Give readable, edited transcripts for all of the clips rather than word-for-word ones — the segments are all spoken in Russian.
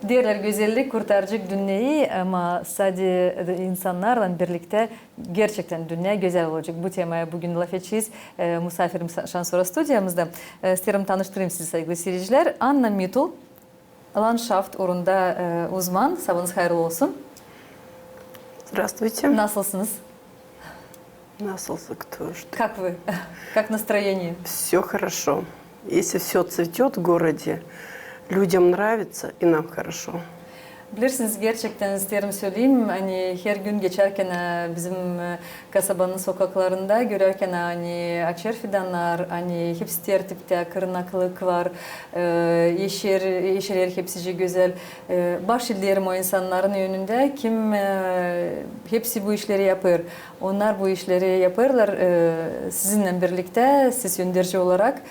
Diğerler güzellik kurtaracak dünyayı ama sadece insanlarla birlikte gerçekten dünya güzel olacak. Bu temaya bugün laf edeceğiz. Misafirim Şansora stüdyomuzda. İsterim tanıştırayım sizi sevgili seyirciler. Anna Mitul, Landschaft orunda uzman. Sabahınız hayırlı olsun. Здравствуйте. Nasılsınız? Nasılsınız? Как вы? Как настроение? Все хорошо. Если все цветет в городе, людям нравится и нам хорошо. Bilirsiniz gerçekten isterim söyleyeyim hani her gün geçerken bizim kasabanın sokaklarında görürken hani açer fidanlar hani hepsi tertipte kırnaklık var yeşiller hepsi güzel başlıyorum o insanların önünde kim hepsi bu işleri yapar onlar bu işleri yaparlar sizinle birlikte siz önderici olarak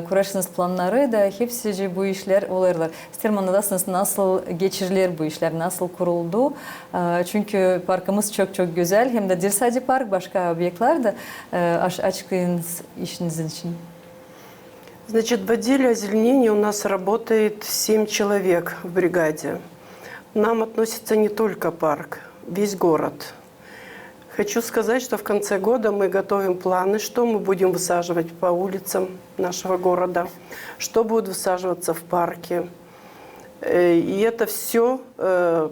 kurarsınız planları da hepsi bu işler olurlar. İsterim anlatasınız nasıl geçirilir bu işler, nasıl kuruldu. Çünkü parkımız çok çok güzel. Hem de değil sadece park, başka obyektler de açıklayınız işinizin için. Значит, в отделе озеленения у нас работает 7 человек в бригаде. Нам относится не только парк, весь город. Хочу сказать, что в конце года мы готовим планы, что мы будем высаживать по улицам нашего города, что будет высаживаться в парке. И это все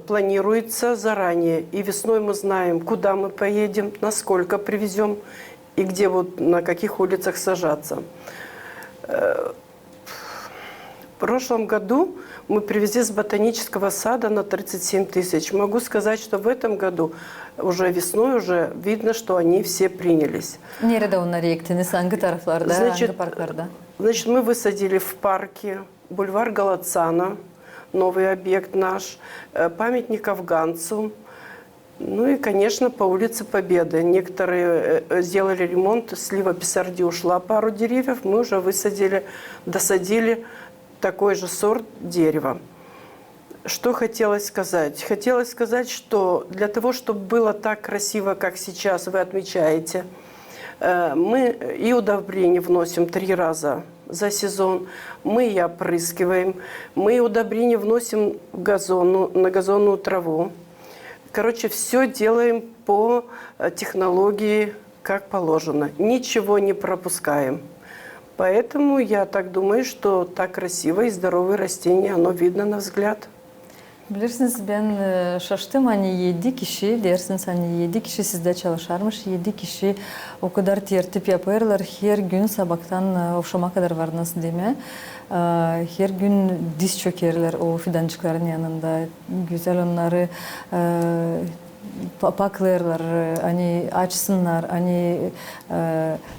планируется заранее. И весной мы знаем, куда мы поедем, насколько привезем и где вот на каких улицах сажаться. В прошлом году мы привезли с ботанического сада на 37 тысяч. Могу сказать, что в этом году уже весной уже видно, что они все принялись. Nerede onları ektiniz? Hangi taraflarda, hangi parklarda? Значит, мы высадили в парке бульвар Галацана, новый объект наш, памятник афганцу, ну и, конечно, по улице Победы. Некоторые сделали ремонт, слива Писарди ушла пару деревьев, мы уже высадили, досадили такой же сорт дерева. Что хотелось сказать? Хотелось сказать, что для того, чтобы было так красиво, как сейчас вы отмечаете, мы и удобрения вносим 3 раза за сезон, мы и опрыскиваем, мы и удобрения вносим в на газонную траву. Короче, все делаем по технологии, как положено. Ничего не пропускаем. Поэтому я так думаю, что так красиво и здоровые растения, оно видно на взгляд. Bilirsiniz ben şaştım hani 7 kişi dersiniz hani 7 kişi sizde çalışarmış 7 kişi o kadar tertip yaparlar her gün sabahtan akşama kadar var nasıl deme her gün diz çökerler o fidancıkların yanında güzel onları paklarlar hani açsınlar hani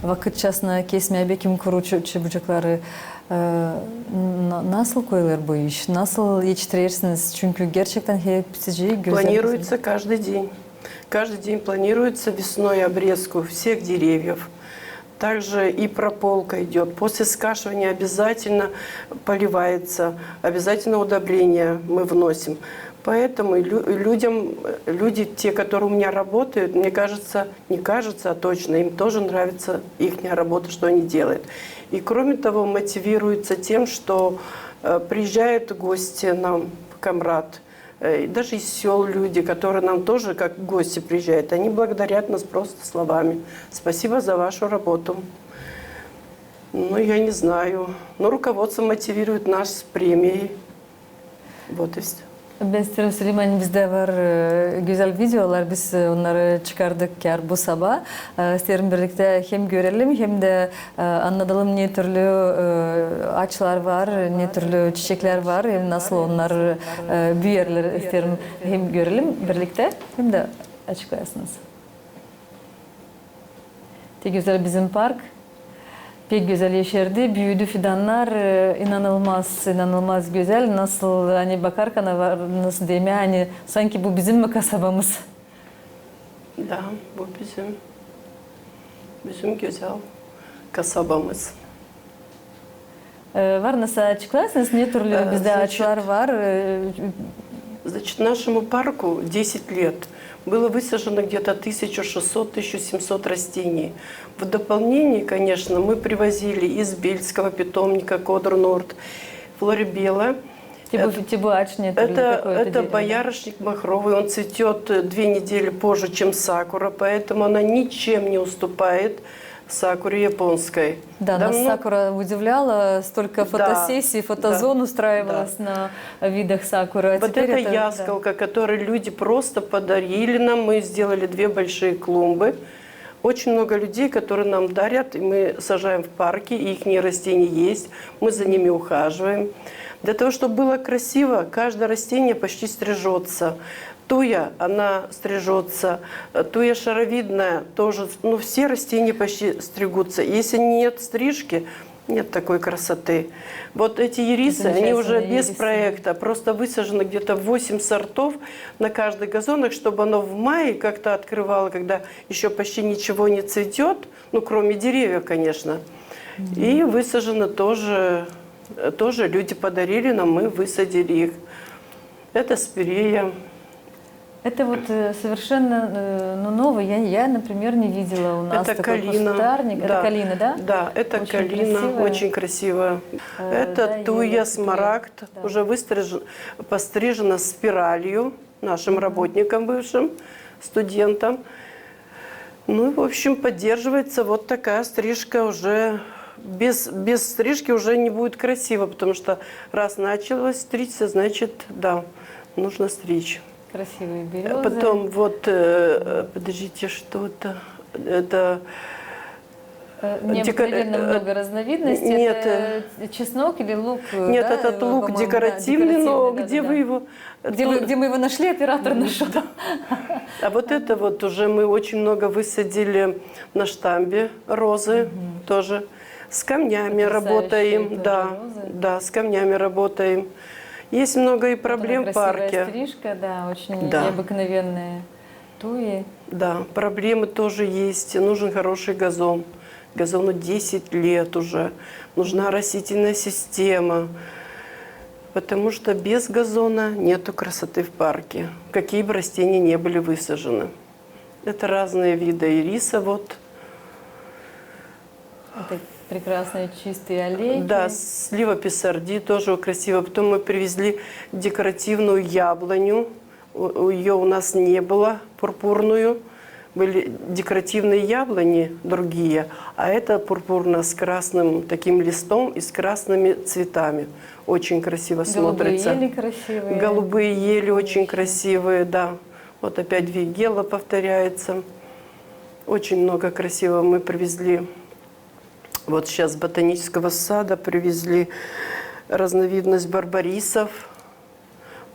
vakitçasına kesmeye bekim kuru çabucakları nasıl koyulur bu iş? Nasıl yetiştirirsiniz? Çünkü gerçekten hepsi güzel. Планируется каждый день. Каждый день планируется весной обрезку всех деревьев. Также и прополка идет. После скашивания обязательно поливается, обязательно удобрения мы вносим. Поэтому люди, те, которые у меня работают, мне кажется, не кажется, а точно, им тоже нравится их работа, что они делают. И кроме того, мотивируется тем, что приезжают гости нам в Камрад, даже из сел люди, которые нам тоже как гости приезжают, они благодарят нас просто словами. Спасибо за вашу работу. Ну, я не знаю. Но rukovodство мотивирует нас с премией. Вот и все. Ben isterim söyleyeyim hani bizde var güzel videolar biz onları çıkardık yar bu sabah. İsterim birlikte hem görelim hem de anlatalım ne türlü ağaçlar var, ne türlü çiçekler var, nasıl onlar büyürler isterim hem görelim birlikte hem de açıklayasınız. Te güzel bizim park. Pek güzel yeşerdi, büyüdü fidanlar, inanılmaz güzel. Nasıl hani bakarken nasıl diyeyim yani sanki bu bizim mi kasabamız? Да, bu bizim güzel kasabamız. Var nasıl açıklarsınız? Ne türlü bizde ağaçlar var? Значит, нашему парку 10 лет. Было высажено где-то 1600-1700 растений. В дополнение, конечно, мы привозили из Бельского питомника Кодр Норд, Флорибела. Тибуачник или Это, какое-то это дерево, да? боярышник махровый, он цветет 2 недели позже, чем сакура, поэтому она ничем не уступает сакуре японской. Да, нас Давно- сакура удивляла, столько фотосессий, фотозон да, устраивалось на видах сакуры. А Вот теперь это да. ясколка, которую люди просто подарили нам. Мы сделали 2 большие клумбы. Очень много людей, которые нам дарят, и мы сажаем в парке, и их растения есть, мы за ними ухаживаем. Для того, чтобы было красиво, каждое растение почти стрижется. Туя, она стрижется, туя шаровидная тоже, ну все растения почти стригутся. Если нет стрижки, нет такой красоты. Вот эти ирисы, они уже Замечательные без ирисы. проекта, просто высажено где-то 8 сортов на каждый газонах, чтобы оно в мае как-то открывало, когда еще почти ничего не цветет, ну кроме деревьев, конечно. И высажено тоже люди подарили нам, мы высадили их. Это спирея. Это вот совершенно новое. Я, например, не видела у нас Это такой калина. кустарник. Да. Это калина, да? Да, это Очень калина, красивая. очень красивая. Это да, туя, её смарагд, да. уже пострижена спиралью нашим работникам бывшим, студентам. Ну, и, в общем, поддерживается вот такая стрижка уже. Без стрижки уже не будет красиво, потому что раз началось стричься, значит, да, нужно стричь. Красивые березы. Потом вот, подождите, что-то, это... Необыкновенно много разновидностей. Нет, это чеснок или лук? Нет, да, этот лук по-моему, декоративный, но да, где да, вы да. его... Где мы его нашли, оператор нашел. А вот это вот уже мы очень много высадили на штамбе розы тоже. С камнями Потрясающие работаем, тоже да, розы. да, с камнями работаем. Есть много и проблем в Вот она красивая парке. стрижка, да, очень Да. необыкновенные туи. Да, проблемы тоже есть. Нужен хороший газон. Газону 10 лет уже. Нужна растительная система. Потому что без газона нету красоты в парке. Какие бы растения не были высажены. Это разные виды ириса. Вот. Это прекрасные чистые аллейки. Да, слива писарди тоже красиво. Потом мы привезли декоративную яблоню. Ее у нас не было, пурпурную. Были декоративные яблони другие, а это пурпурная с красным таким листом и с красными цветами. Очень красиво смотрится. Голубые ели красивые. Голубые ели очень красивые, да. Вот опять вигела повторяется. Очень много красивого мы привезли. Вот сейчас с ботанического сада привезли разновидность барбарисов.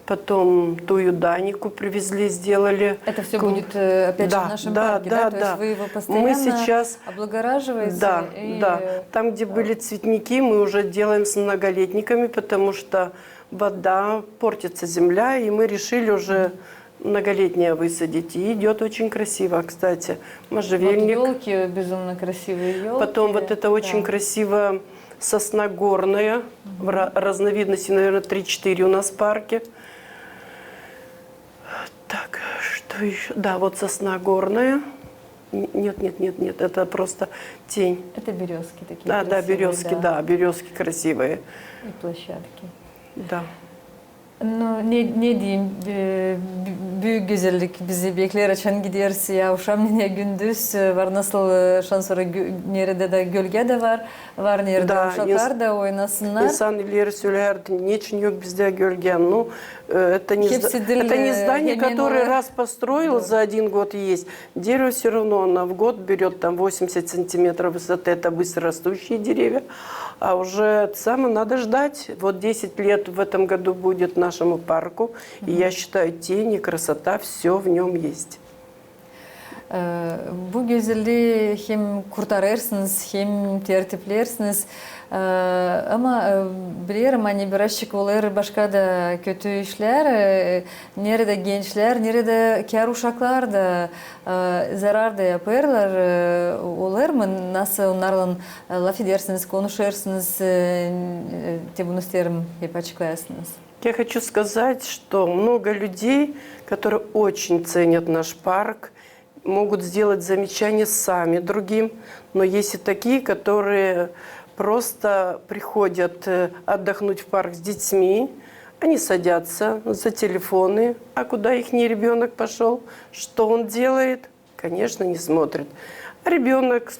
Потом тую данику привезли, сделали. Это все будет опять же в нашем парке, да? То есть вы его постоянно Мы сейчас, облагораживаете? да, и... да. Там, где были цветники, мы уже делаем с многолетниками, потому что вода, портится земля, и мы решили уже многолетнее высадить. И идет очень красиво, кстати. Можжевельник. Вот елки, безумно красивые елки. Потом вот это очень красиво сосна горная, в разновидности, наверное, 3-4 у нас в парке. Так, что еще? Да, вот сосна горная. Нет, это просто тень. Это березки такие Да, да, красивые, березки, да, березки красивые. И площадки. Да. Ну, ne diyeyim, büyük güzellik bizi bekler açan gidiyoruz ya uşam ne gündüz var nasıl şansları nerede de gölge de var nerede Да, uşaklar da oynasınlar. İnsan ileri söylerdi, niçin yok bizde gölge? Ну, это не здание, которое раз построил за 1 год и есть. Дерево все равно, оно в год берет там 80 сантиметров высоты, это быстрорастущие деревья. А уже само надо ждать. Вот 10 лет в этом году будет нашему парку. И я считаю, тени, красота, все в нем есть. Bu güzelliği hem kurtarırsınız hem tertiplersiniz. Ama biliyorum hani birazcık olur başka da kötü işler. Nerede gençler, nerede kâr uşaklar da zarar da yaparlar. Olur mu? Nasıl onlarla laf edersiniz, konuşursınuz? Bunu isterim hep açıklayasınız. Я хочу сказать, что много людей, которые очень ценят наш парк, могут сделать замечания сами другим, но есть и такие, которые просто приходят отдохнуть в парк с детьми, Они садятся за телефоны, а куда их ребенок пошел, что он делает, конечно, не смотрит. А ребенок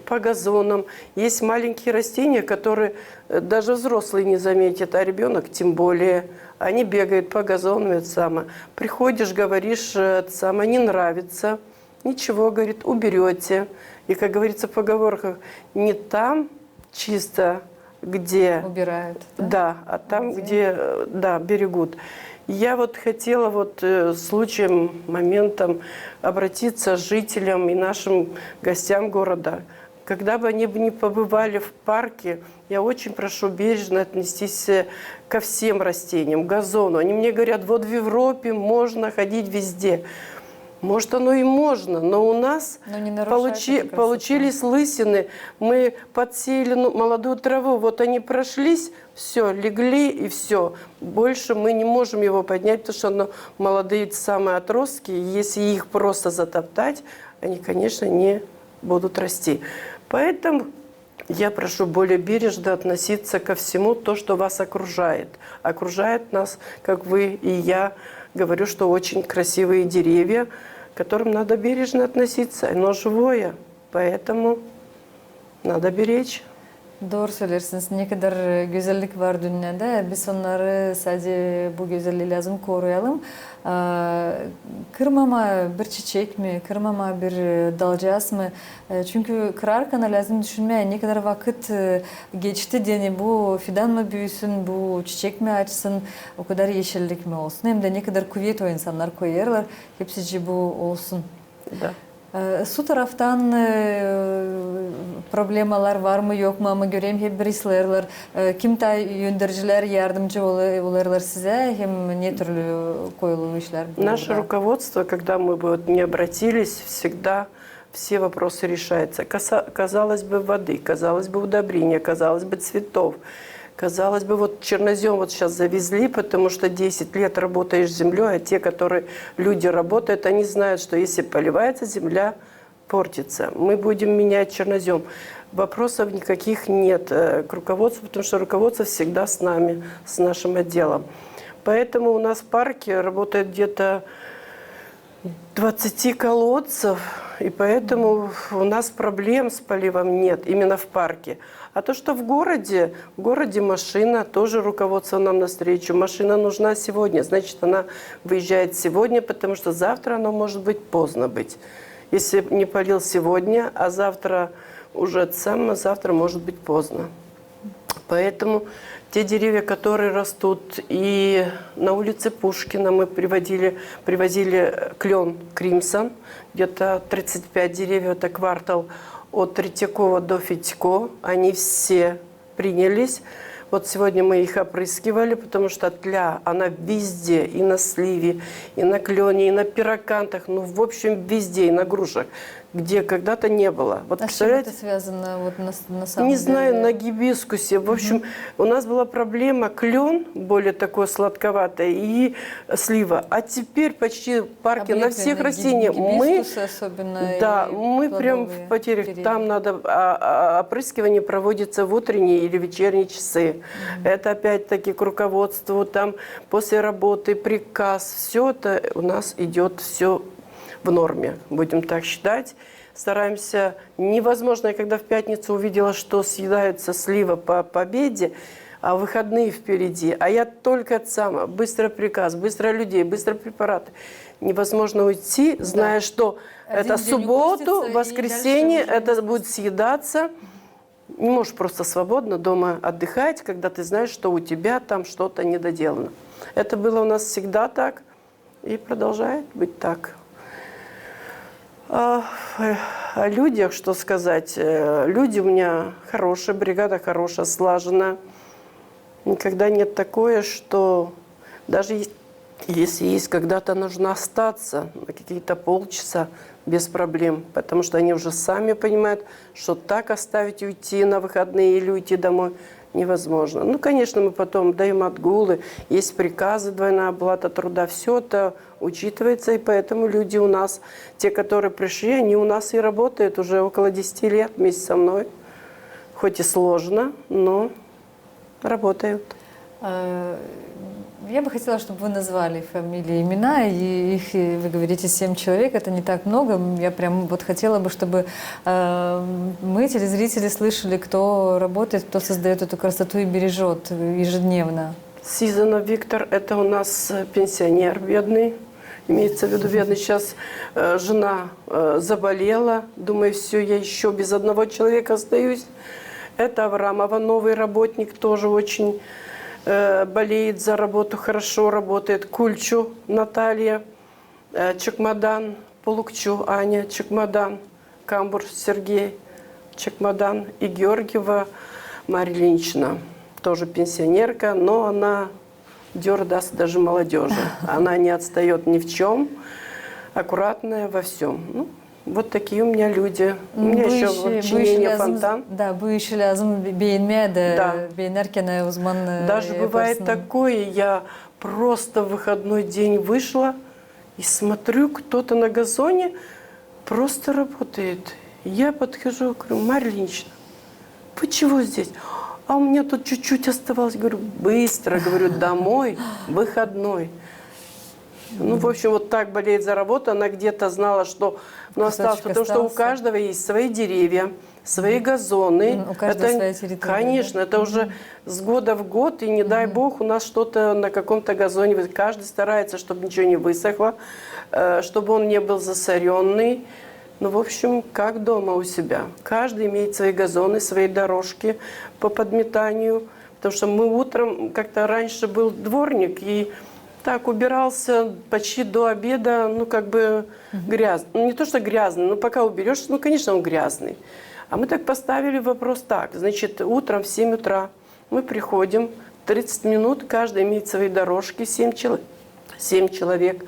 по газонам. Есть маленькие растения, которые даже взрослые не заметят, а ребенок тем более. Они бегают по газонам, это самое. Приходишь, говоришь, это самое, не нравится. Ничего, говорит, уберете. И, как говорится в поговорках, не там чисто, где... Убирают. Да, а там, где, да, берегут. Я вот хотела вот случаем, моментом обратиться к жителям и нашим гостям города. Когда бы они не побывали в парке, я очень прошу бережно отнестись ко всем растениям, к газону. Они мне говорят, вот в Европе можно ходить везде. Может, оно и можно, но у нас получились лысины. Мы подсеяли молодую траву, вот они прошлись, все, легли и все. Больше мы не можем его поднять, потому что оно, молодые самые отростки, если их просто затоптать, они, конечно, не будут расти. Поэтому я прошу более бережно относиться ко всему то, что вас окружает. Окружает нас, как вы и я, говорю, что очень красивые деревья, к которым надо бережно относиться. Оно живое, поэтому надо беречь. Doğru söylersiniz. Ne kadar güzellik var dünyada. Biz onları sadece bu güzelliği lazım koruyalım. Kırmama bir çiçek mi, kırmama bir dalcağız mı? Çünkü kırarken lazım düşünmeye ne kadar vakit geçti diye bu fidan mı büyüsün, bu çiçek mi açsın, o kadar yeşillik mi olsun? Hem de ne kadar kuvvet o insanlar koyarlar. Hepsi bu olsun. Да. Su taraftan problemalar var mı yok mu ama göreyim hep birisiler kim yöndericiler yardımcı olurlar size hem ne türlü koyulu işler? Наше руководство, когда мы бы не обратились, всегда все вопросы решаются. Казалось бы, воды, казалось бы, удобрения, казалось бы, цветов. Казалось бы, вот чернозем вот сейчас завезли, потому что 10 лет работаешь с землей, а те, которые люди работают, они знают, что если поливается, земля портится. Мы будем менять чернозем. Вопросов никаких нет к руководству, потому что руководство всегда с нами, с нашим отделом. Поэтому у нас в парке работает где-то 20 колодцев, и поэтому у нас проблем с поливом нет, именно в парке. А то, что в городе машина, тоже руководство нам навстречу. Машина нужна сегодня, значит, она выезжает сегодня, потому что завтра она может быть поздно быть. Если не полил сегодня, а завтра уже завтра может быть поздно. Поэтому те деревья, которые растут, и на улице Пушкина мы привозили клен Кримсон, где-то 35 деревьев, это квартал от Третьякова до Федько, они все принялись. Вот сегодня мы их опрыскивали, потому что тля, она везде, и на сливе, и на клене, и на пирокантах, ну, в общем, везде, и на грушах, где когда-то не было. Вот, а с чем это связано вот на самом не деле? знаю, на гибискусе. В общем, у нас была проблема клен, более такой сладковатый, и слива. А теперь почти в парке на всех растениях мы прям в потерях. Там надо опрыскивание проводится в утренние или вечерние часы. Это опять-таки к руководству, там после работы приказ. Все это у нас идет все в норме, будем так считать. Стараемся. Невозможно, я когда в пятницу увидела, что съедается слива по обеде, а выходные впереди, а я только быстро приказ, быстро людей, быстро препараты. Невозможно уйти, зная, что это субботу, воскресенье, это будет съедаться. Не можешь просто свободно дома отдыхать, когда ты знаешь, что у тебя там что-то недоделано. Это было у нас всегда так и продолжает быть так. О людях, что сказать. Люди у меня хорошие, бригада хорошая, слажена. Никогда нет такое, что даже если есть когда-то нужно остаться на какие-то полчаса, без проблем, потому что они уже сами понимают, что так оставить уйти на выходные или уйти домой невозможно. Ну, конечно, мы потом даем отгулы, есть приказы, двойная оплата труда, все это учитывается, и поэтому люди у нас, те, которые пришли, они у нас и работают уже около 10 лет вместе со мной. Хоть и сложно, но работают. Я бы хотела, чтобы вы назвали фамилии, имена, и их, вы говорите, 7 человек, это не так много. Я прям вот хотела бы, чтобы мы, телезрители, слышали, кто работает, кто создает эту красоту и бережет ежедневно. Сизанов Виктор – это у нас пенсионер бедный. Имеется в виду бедный. Сейчас жена заболела. Думаю, все, я еще без одного человека остаюсь. Это Аврамова, новый работник, тоже очень болеет за работу, хорошо работает. Кульчу Наталья, Чекмадан, Полукчу Аня, Чекмадан, Камбур Сергей, Чекмадан и Георгиева Марья Ильинична. Тоже пенсионерка, но она дёр даст даже молодежи. Она не отстает ни в чем, аккуратная во всем. Ну, вот такие у меня люди. У меня еще подчинение фонтан. Да, бывший лазм бейнмеда, бейнеркина узман. Даже бывает такое, я просто в выходной день вышла и смотрю, кто-то на газоне просто работает. Я подхожу, говорю: Марья Ильинична, вы чего здесь? А у меня тут чуть-чуть оставалось. Говорю: быстро, говорю, домой, выходной. Ну, в общем, вот так болеет за работу. Она где-то знала, что осталось, потому что у каждого есть свои деревья, свои газоны. У каждого своя территория. Конечно, это уже с года в год, и не дай бог у нас что-то на каком-то газоне. Каждый старается, чтобы ничего не высохло, чтобы он не был засоренный. Ну, в общем, как дома у себя. Каждый имеет свои газоны, свои дорожки по подметанию. Потому что мы утром, как-то раньше был дворник, и так убирался почти до обеда, ну, как бы грязный. Ну, не то, что грязный, но пока уберешь, ну, конечно, он грязный. А мы так поставили вопрос так. Значит, утром в 7 утра мы приходим, 30 минут, каждый имеет свои дорожки, 7 человек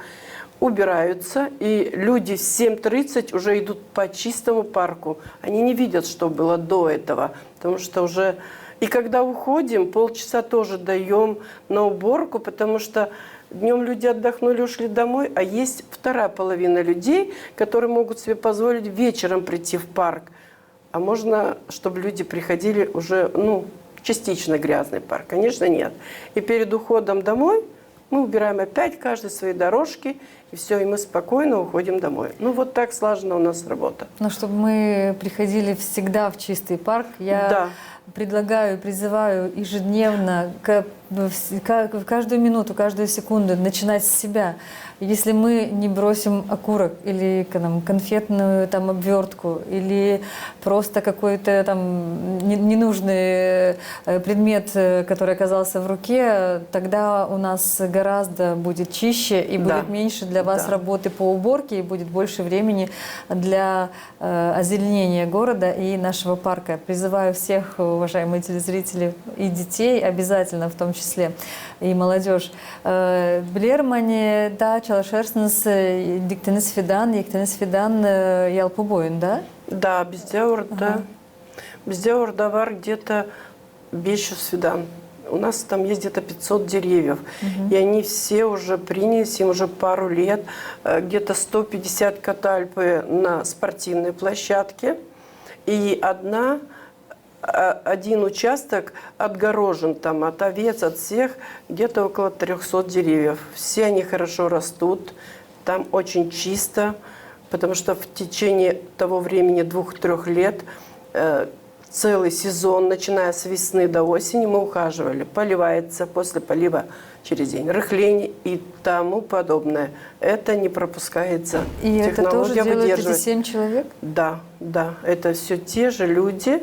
убираются, и люди в 7:30 уже идут по чистому парку. Они не видят, что было до этого, потому что уже... И когда уходим, полчаса тоже даем на уборку, потому что днем люди отдохнули, ушли домой, а есть вторая половина людей, которые могут себе позволить вечером прийти в парк. А можно, чтобы люди приходили уже, ну, частично грязный парк? Конечно, нет. И перед уходом домой мы убираем опять каждый свои дорожки, и все, и мы спокойно уходим домой. Ну, вот так слажена у нас работа. Но чтобы мы приходили всегда в чистый парк, я предлагаю, призываю ежедневно, каждую минуту, каждую секунду начинать с себя. Если мы не бросим окурок или конфетную там обвертку или просто какой-то там ненужный предмет, который оказался в руке, тогда у нас гораздо будет чище и будет меньше для вас работы по уборке, и будет больше времени для озеленения города и нашего парка. Призываю всех, уважаемые телезрители, и детей обязательно, в том числе, и молодежь. Билермани, да, çalışırsınız, diktiniz fidan ялпу бойын, да? Да, Бездеорда. Бездеорда var где-то 500 фидан. У нас там есть где-то 500 деревьев. И они все уже принялись, им уже пару лет. Где-то 150 катальпы на спортивной площадке. И один участок отгорожен там от овец, от всех, где-то около 300 деревьев. Все они хорошо растут, там очень чисто, потому что в течение того времени 2-3 лет целый сезон, начиная с весны до осени, мы ухаживали. Поливается, после полива через день рыхление и тому подобное. Это не пропускается. И это тоже делают эти 7 человек? Да, да, это все те же люди.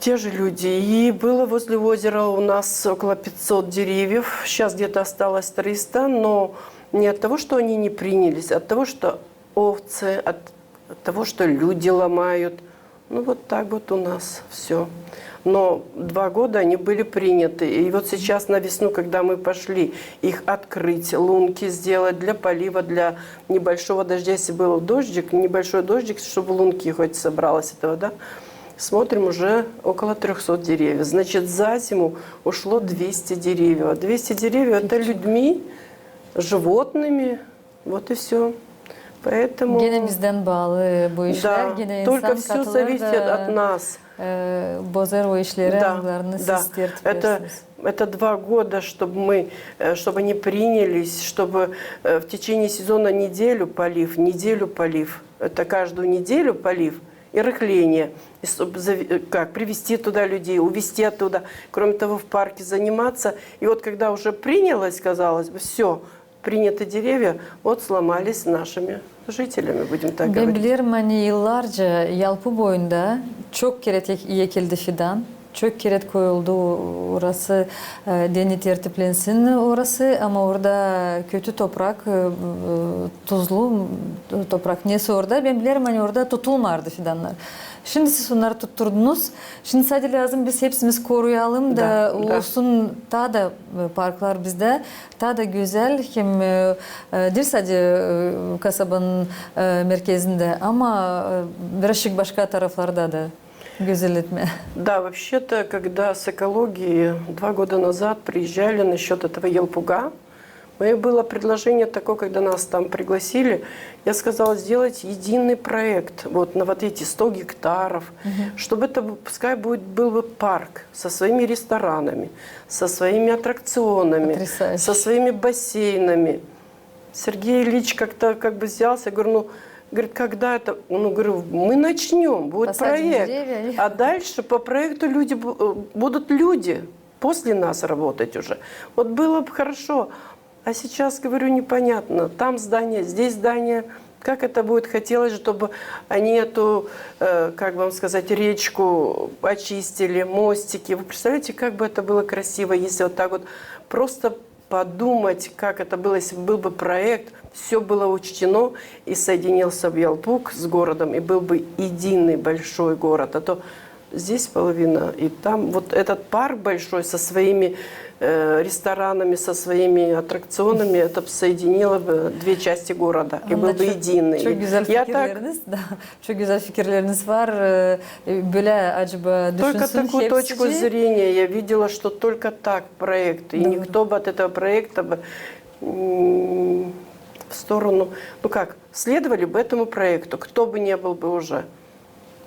Те же люди. И было возле озера у нас около 500 деревьев. Сейчас где-то осталось 300, но не от того, что они не принялись, а от того, что овцы, от того, что люди ломают. Ну, вот так вот у нас все. Но 2 года они были приняты. И вот сейчас на весну, когда мы пошли их открыть, лунки сделать для полива, для небольшого дождя, если был дождик, небольшой дождик, чтобы лунки хоть собралось этого, да, смотрим, уже около 300 деревьев. Значит, за зиму ушло 200 деревьев. 200 деревьев – это людьми, животными. Вот и все. Поэтому... Gene bizden bağlı bu işler. Да, Gene только insan все katılır зависит da от нас. Bozar o işleri, Да, anılarını да. siz tertip Это, edersiniz. это 2 года, чтобы мы, чтобы они принялись, чтобы в течение сезона неделю полив. Это каждую неделю полив и рыхление. И чтобы как, привести туда людей, увезти оттуда. Кроме того, в парке заниматься. И вот когда уже принялось, казалось бы, все, приняты деревья, вот сломались нашими жителями, будем так Ben говорить. bilirim hani yıllarca Yalpı boyunda çok kere ekildi fidan. Çok kere koyuldu orası deni tertiplensin orası ama orada kötü toprak, tuzlu toprak neyse orada ben bilirim hani orada tutulmadı fidanlar. Şimdi siz onları tutturdunuz. Şimdi sadece lazım biz hepsimiz koruyalım da Da. olsun daha da parklar bizde daha da güzel hem değil sadece kasabanın merkezinde ama birazcık başka taraflarda da güzel etme. Да, вообще-то, когда с экологией 2 года назад приезжали насчет этого Елпуга, мое было предложение такое, когда нас там пригласили, я сказала сделать единый проект вот на вот эти 100 гектаров, чтобы это, пускай был бы парк со своими ресторанами, со своими аттракционами, Потрясающе. со своими бассейнами. Сергей Ильич как-то как бы взялся, я говорю, ну, говорит, когда это? Ну, говорю, мы начнем, будет Посадим проект. деревья. А дальше по проекту будут люди после нас работать уже. Вот было бы хорошо. А сейчас, говорю, непонятно. Там здание, здесь здание. Как это будет? Хотелось, чтобы они эту, как вам сказать, речку очистили, мостики. Вы представляете, как бы это было красиво, если вот так вот просто подумать, как это было, если бы был бы проект, все было учтено и соединился бы Ялпуг с городом, и был бы единый большой город. А то здесь половина, и там вот этот парк большой со своими ресторанами, со своими аттракционами, это бы соединило бы 2 части города, и был бы единый. Çok güzel Я так fikirleriniz, çok güzel fikirleriniz var. Böyle acaba только düşünsün такую точку hepsi. зрения я видела, что только так проект, и Да. никто бы от этого проекта бы в сторону, ну как, следовали бы этому проекту, кто бы не был бы уже.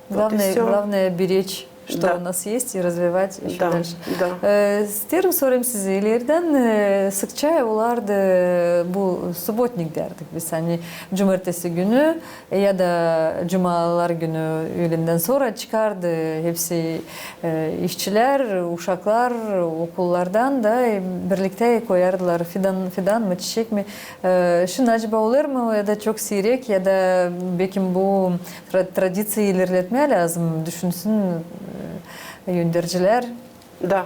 Вот и всё. Главное беречь, что Да. у нас есть, и развивать еще Да, дальше. да. İsterim sorayım size ileriden sıkça olardı bu subotnik derdik biz hani cumartesi günü ya da cumalar günü öğlenden sonra çıkardı hepsi işçiler, uşaklar okullardan da birlikte koyardılar fidan mı çiçek mi? Şimdi acaba olur mu ya da çok seyrek ya da belki bu tradisiyi ilerletmeye lazım düşünsün yöndericiler. Да,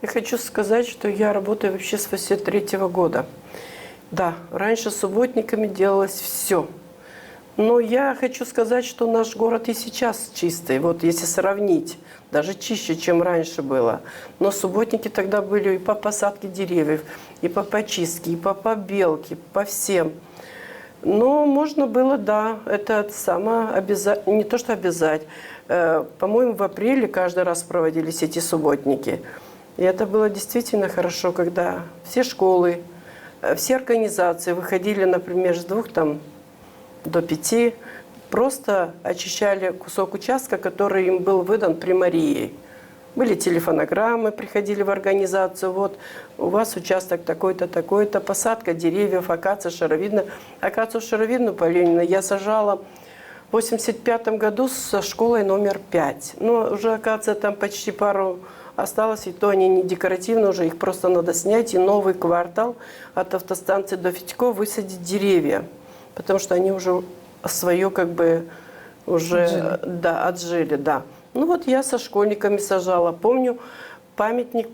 я хочу сказать, что я работаю вообще с 83 года. Да, раньше субботниками делалось все. Но я хочу сказать, что наш город и сейчас чистый. Вот если сравнить, даже чище, чем раньше было. Но субботники тогда были и по посадке деревьев, и по почистке, и по побелке, по всем. Но можно было, да, это не то что обязать. По-моему, в апреле каждый раз проводились эти субботники. И это было действительно хорошо, когда все школы, все организации выходили, например, с 2 до 5, просто очищали кусок участка, который им был выдан примарией. Были телефонограммы, приходили в организацию, вот у вас участок такой-то, такой-то, посадка деревьев, акация шаровидная. Акацию шаровидную по Ленина я сажала в 1985 году со школой номер 5. Но уже акация там почти пару осталось, и то они не декоративные уже, их просто надо снять, и новый квартал от автостанции до Федько высадить деревья, потому что они уже свое как бы уже отжили, да. Ну вот я со школьниками сажала. Помню памятник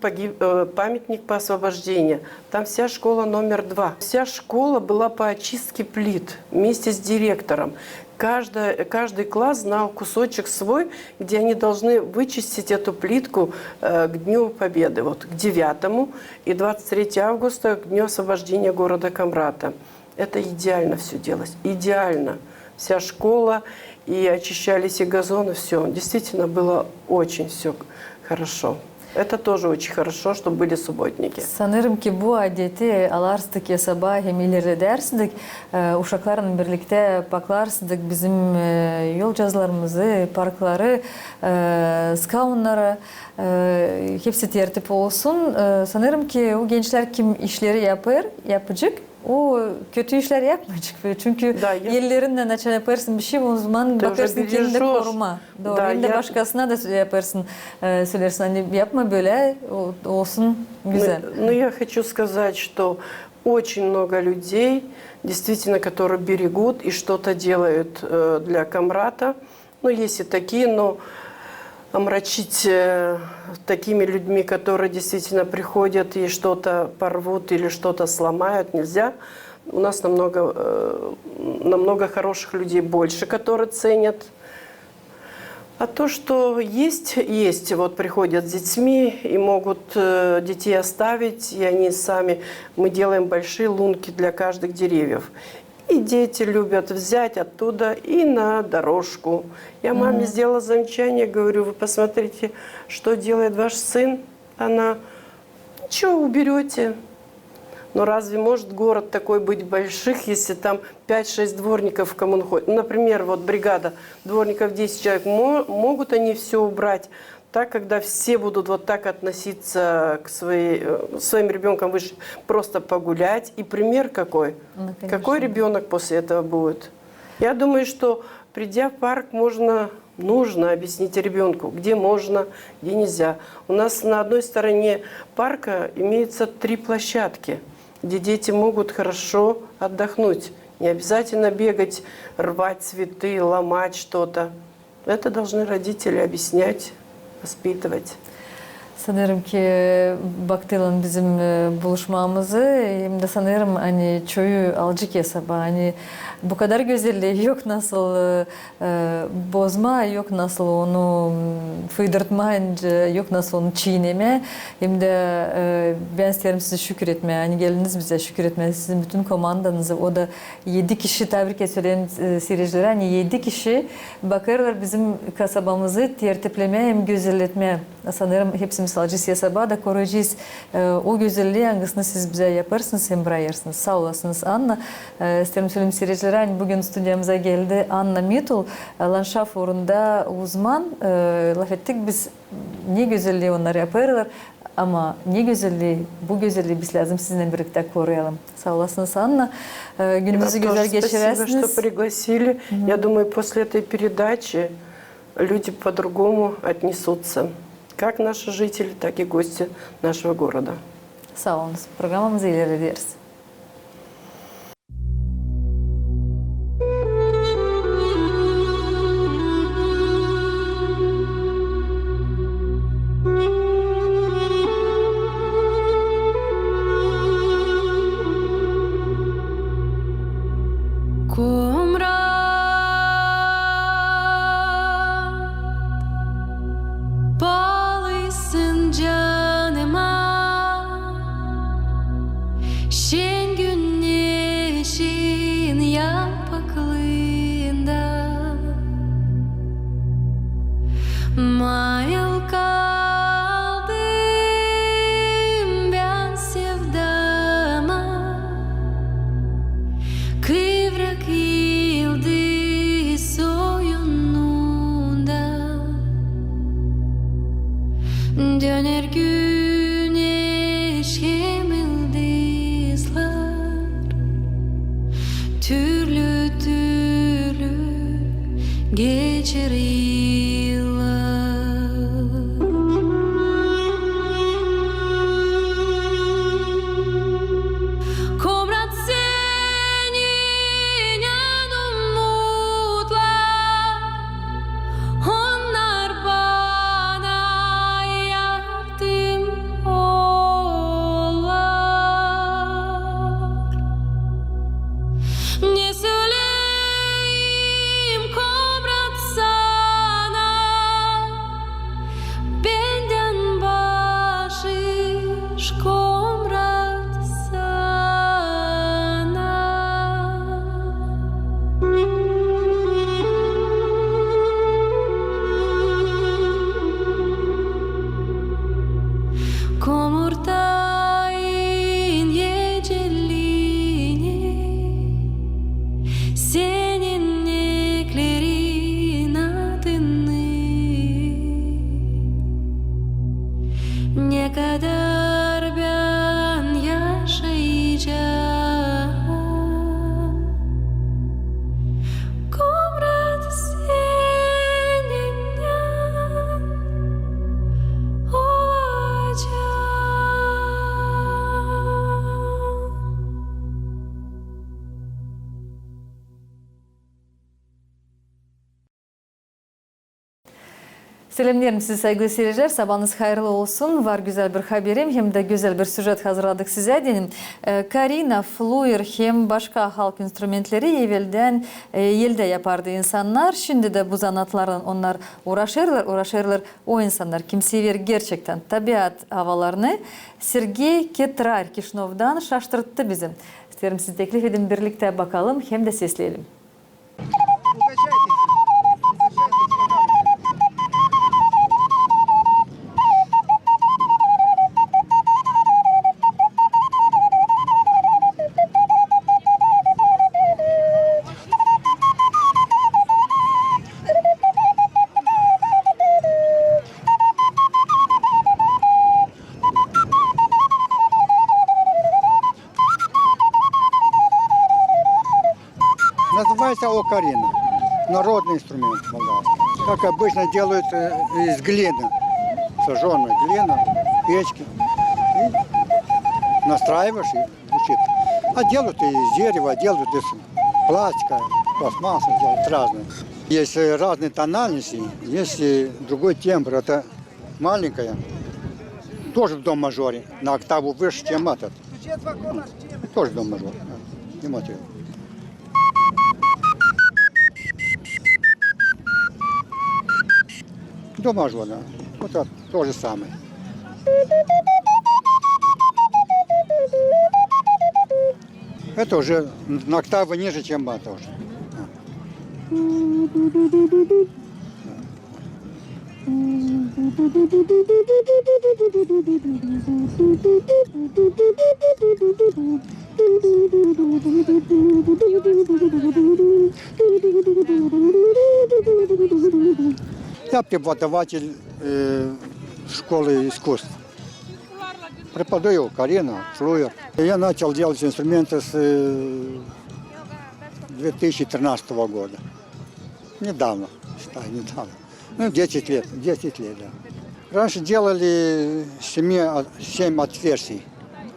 по освобождению. Там вся школа номер 2. Вся школа была по очистке плит вместе с директором. Каждый класс знал кусочек свой, где они должны вычистить эту плитку к Дню Победы, вот к 9 и 23 августа, к Дню освобождения города Камрата. Это идеально все делалось, идеально. Вся школа, и очищались и газоны, все. Действительно было очень все хорошо. Это тоже очень хорошо, чтобы были субботники. Sanırım ki bu adeti alarsızdık ya sabah hem ileri edersizdik. Uşaklarla birlikte baklarsızdık bizim yol cazlarımızı, parkları, skaunları hepsi tertip olsun. Sanırım ki o gençler kim işleri yapacak. O kötü işler yapmayacak. Çünkü Da, yerlerinden açan yaparsın bir şey o zaman Тоже bakarsın kendini бережешь. koruma. Doğru. Da, Hem de я- başkasına da yaparsın. Söylersin hani yapma böyle olsun güzel. Но я хочу сказать, что очень много людей, действительно, которые берегут и что-то делают для Камрата. Ну, есть и такие, но омрачить такими людьми, которые действительно приходят и что-то порвут или что-то сломают, нельзя. У нас намного хороших людей больше, которые ценят. А то, что есть. Вот приходят с детьми и могут детей оставить, и они сами... Мы делаем большие лунки для каждых деревьев. И дети любят взять оттуда и на дорожку. Я маме сделала замечание, говорю, вы посмотрите, что делает ваш сын. Она, ничего, уберете. Но разве может город такой быть больших, если там 5-6 дворников в коммуну ходят? Ну, например, вот бригада дворников 10 человек. Могут они все убрать? Так, когда все будут вот так относиться к своим ребенкам, вышли просто погулять. И пример какой? Ну, Какой ребенок после этого будет? Я думаю, что придя в парк, нужно объяснить ребенку, где можно, где нельзя. У нас на одной стороне парка имеется 3 площадки, где дети могут хорошо отдохнуть. Не обязательно бегать, рвать цветы, ломать что-то. Это должны родители объяснять, воспитывать. Sanırım ki Baktılan bizim buluşmamızı hem de sanırım hani çoğu alcık hesabı hani bu kadar güzelliği yok nasıl bozma yok nasıl onu fıydırtma yok nasıl onu çiğneme hem de ben isterim size şükür etme hani geliniz bize şükür etme sizin bütün komandanızı o da 7 kişi tebrik ediyorum seyirciler hani 7 kişi bakarlar bizim kasabamızı tertipleme hem güzelletme sanırım hepsimiz alcıyız hesaba da koruyacağız o güzelliği hangisini siz bize yaparsınız hem bırakırsınız sağ olasınız Anna isterim söyleyeyim seyirciler hani bugün stüdyomuza geldi Anna Mitul landşaf uğrunda uzman laf ettik biz ne güzelliği onlar yaparlar ama ne güzelliği bu güzelliği biz lazım sizinle birlikte koruyalım sağ olasınız Anna günümüzü güzel Спасибо, geçirersiniz. что пригласили. Я думаю, после этой передачи люди по-другому отнесутся. Как наши жители, так и гости нашего города. Sağ olun. Programımızı ilerleriz. Bağlısın canıma şen güneşin yapaklığında mayıl kaldım ben sevdama kıvrak yıldız oyununda döner güneş hem yıldızlar türlü türlü geçer yıllar. Komrat senin yanın mutlar, onlar bana yardım olar. Ne söyleyeyim komrat sana? Selamlarım size saygılı seyirciler. Sabahınız hayırlı olsun. Var güzel bir haberim hem de güzel bir süjet hazırladık size. Dedim. Karina, fluyr hem başka halk instrumentleri evvelden elde yapardı insanlar. Şimdi de bu zanatlardan onlar uğraşırlar. O insanlar kim sever gerçekten tabiat havalarını. Sergey Ketrar Kishnov'dan şaşırttı bizi. İsterim sizi teklif edin birlikte bakalım hem de sesleyelim. Называется окарина. Народный инструмент молдавский. Как обычно делают из глины. Сожженная глина, печки. И настраиваешь и звучит. А делают и из дерева, делают из пластика, пластмасса, делают разные. Есть разные тональности, есть другой тембр. Это маленькая, тоже в до-мажоре, на октаву выше, чем этот. Тоже в до-мажоре. Смотрите. До мажора. Вот это то же самое. Это уже на октаву ниже, чем это уже. Я преподаватель школы искусств. Преподаю окарину, флуер. Я начал делать инструменты с 2013 года. Недавно, считаю, недавно. Ну, 10 лет, да. Раньше делали 7 отверстий,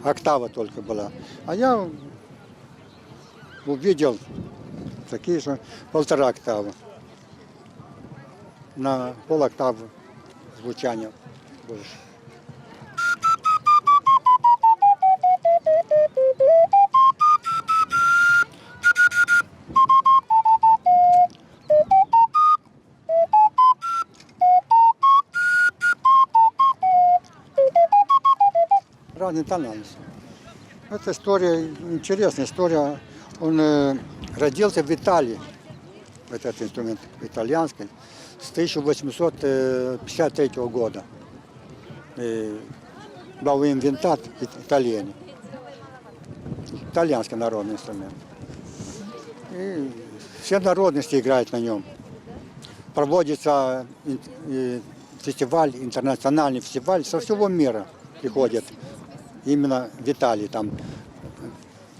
октава только была. А я увидел такие же 1,5 октавы. На пол-октавы звучания больше. Разные тональности. Это история, интересная история. Он родился в Италии, этот инструмент итальянский, с 1853 года. Был инвентат итальяне. Итальянский народный инструмент. И все народности играют на нем. Проводится фестиваль, интернациональный фестиваль со всего мира приходят. Именно в Италии, там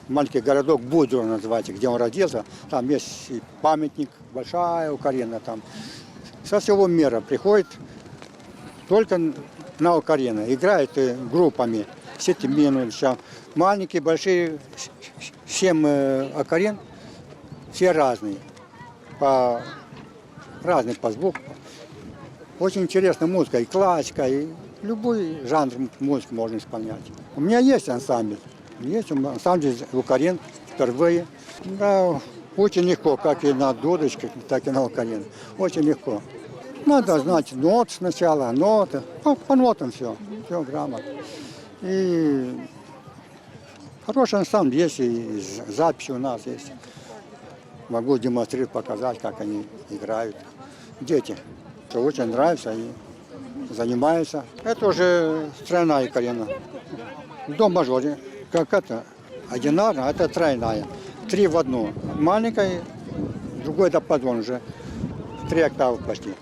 маленький городок Будро называется, где он родился. Там есть и памятник, большая окарина там. Со всего мира приходит только на окарину. Играют группами, 7 минут, маленькие, большие, 7 окарин, все разные, разные по звуку. Очень интересная музыка, и классика, и любой жанр музыки можно исполнять. У меня есть ансамбль. Есть ансамбль окарин впервые. Да, очень легко, как и на дудочке, так и на окарин. Очень легко. Надо знать нот сначала, ноты. По нотам все грамотно. И хороший ансамбль есть, и записи у нас есть. Могу демонстрировать, показать, как они играют. Дети. Очень нравится и занимаются. Это уже тройная окарина. До мажоре, как это, одинарная, это тройная. 3 в одну. Маленькая, другой диапазон уже. 3 октавы почти.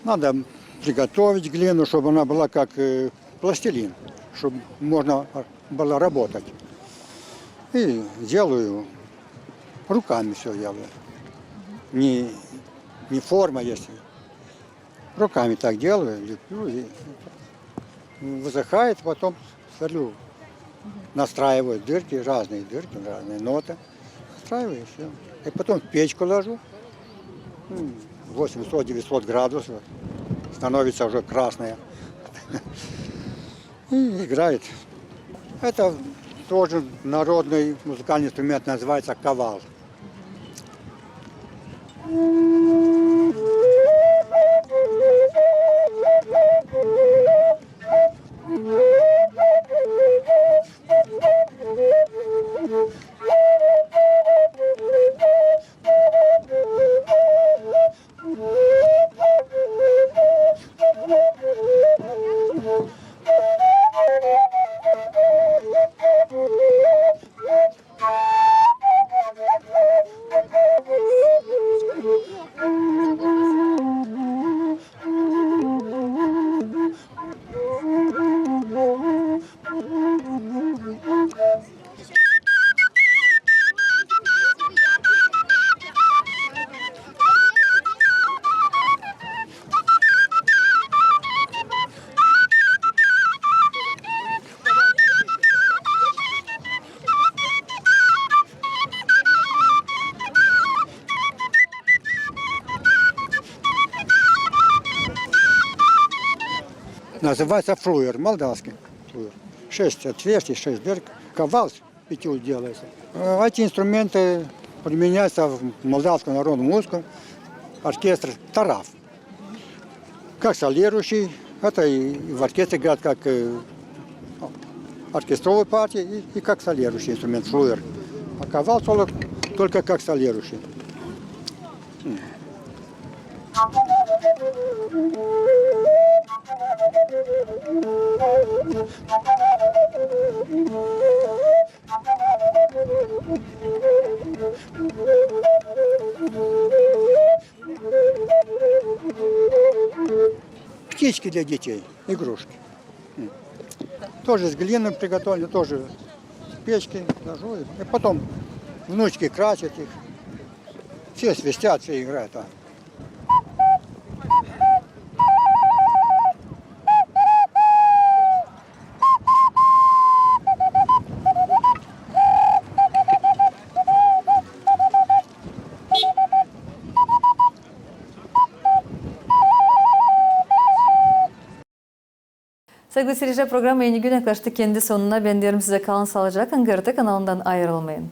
Надо приготовить глину, чтобы она была как пластилин, чтобы можно было работать. И делаю, руками все делаю. не форма есть. Руками так делаю, леплю, и высыхает, потом солю. Настраиваю дырки, разные ноты. Настраиваю и все. И потом в печку ложу. 800-900 градусов. Становится уже красная. И играет. Это тоже народный музыкальный инструмент, называется кавал. Называется флуер, молдавский флуер. 6 отверстий, 6 дырок. Кавал с 5 делается. Эти инструменты применяются в молдавском народном музыке. Оркестр тараф. Как солирующий, это и в оркестре играют как оркестровая партия и как солирующий инструмент, флуер. А кавал только как солирующий. Птички для детей, игрушки. Тоже с глины приготовлены, тоже с печки ложу. И потом внучки красят их. Все свистят, все играют. Sevgili seyirciler, programı yeni güne yaklaştı. Kendi sonuna ben diyorum size kalın sağlıcakla. Gırtı kanalından ayrılmayın.